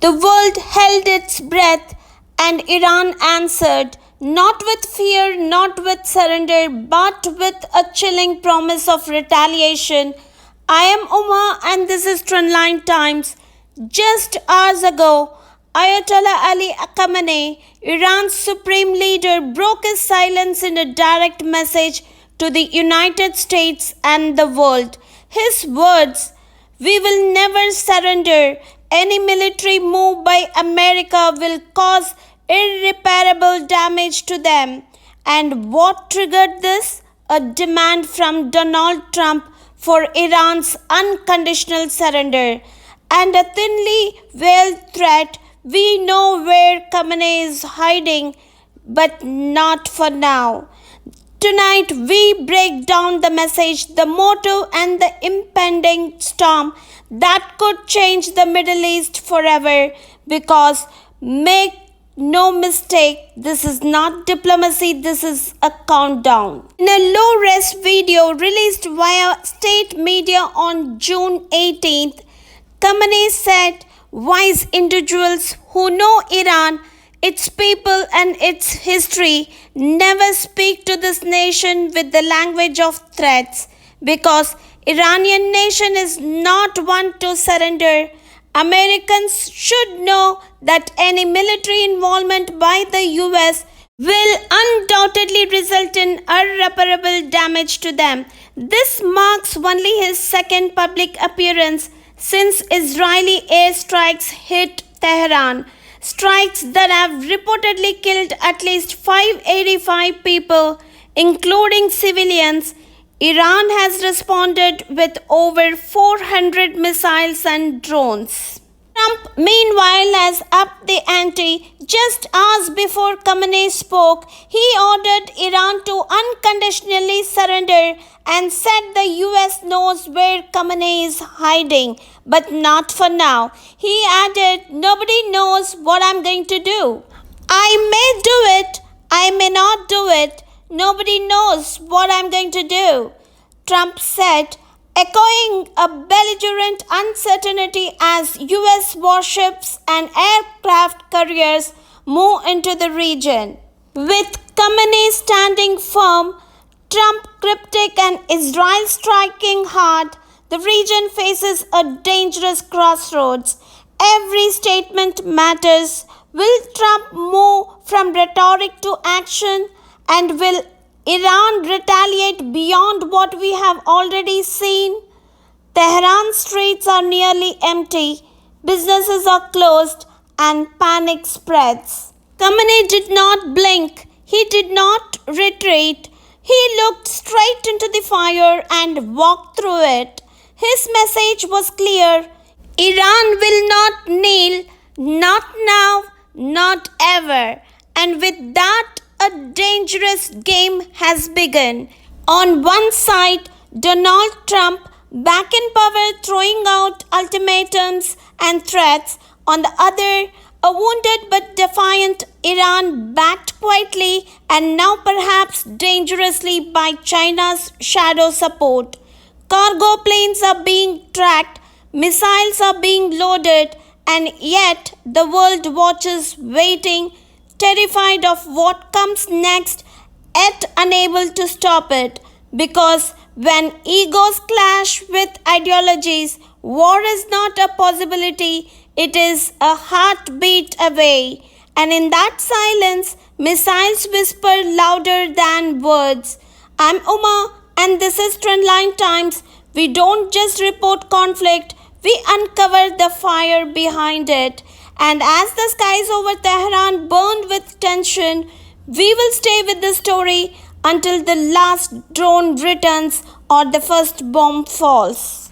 The world held its breath, and Iran answered, not with fear, not with surrender, but with a chilling promise of retaliation. I am Uma, and this is Trendline Times. Just hours ago, Ayatollah Ali Khamenei, Iran's supreme leader, broke his silence in a direct message to the United States and the world. His words, "We will never surrender. Any military move by America will cause irreparable damage to them." And what triggered this? A demand from Donald Trump for Iran's unconditional surrender. And a thinly veiled threat. We know where Khamenei is hiding, but not for now. Tonight, we break down the message, the motive, and the impending storm that could change the Middle East forever. Because, make no mistake, this is not diplomacy, this is a countdown. In a low-res video released via state media on June 18th, Khamenei said wise individuals who know Iran, its people and its history never speak to this nation with the language of threats, because Iranian nation is not one to surrender. Americans should know that any military involvement by the US will undoubtedly result in irreparable damage to them. This marks only his second public appearance since Israeli airstrikes hit Tehran. Strikes that have reportedly killed at least 585 people, including civilians. Iran has responded with over 400 missiles and drones. Trump, meanwhile, has upped the ante. Just hours before Khamenei spoke, he ordered Iran to unconditionally surrender and said the US knows where Khamenei is hiding, but not for now. He added, nobody knows what I'm going to do. I may do it, I may not do it. Nobody knows what I'm going to do, Trump said, echoing a belligerent uncertainty as US warships and aircraft carriers move into the region. With Khamenei standing firm, Trump cryptic and Israel striking hard, the region faces a dangerous crossroads. Every statement matters. Will Trump move from rhetoric to action? And will Iran retaliate beyond what we have already seen? Tehran streets are nearly empty, businesses are closed, and panic spreads. Khamenei did not blink, he did not retreat. He looked straight into the fire and walked through it. His message was clear: Iran will not kneel, not now, not ever. And with that, a dangerous game has begun. On one side, Donald Trump, back in power, throwing out ultimatums and threats. On the other, a wounded but defiant Iran, backed quietly and now perhaps dangerously by China's shadow support. Cargo planes are being tracked, missiles are being loaded, and yet the world watches, waiting, terrified of what comes next, yet unable to stop it. Because when egos clash with ideologies, war is not a possibility, it is a heartbeat away. And in that silence, missiles whisper louder than words. I'm Uma, and this is Trendline Times. We don't just report conflict, we uncover the fire behind it. And as the skies over Tehran burn with tension, we will stay with the story until the last drone returns or the first bomb falls.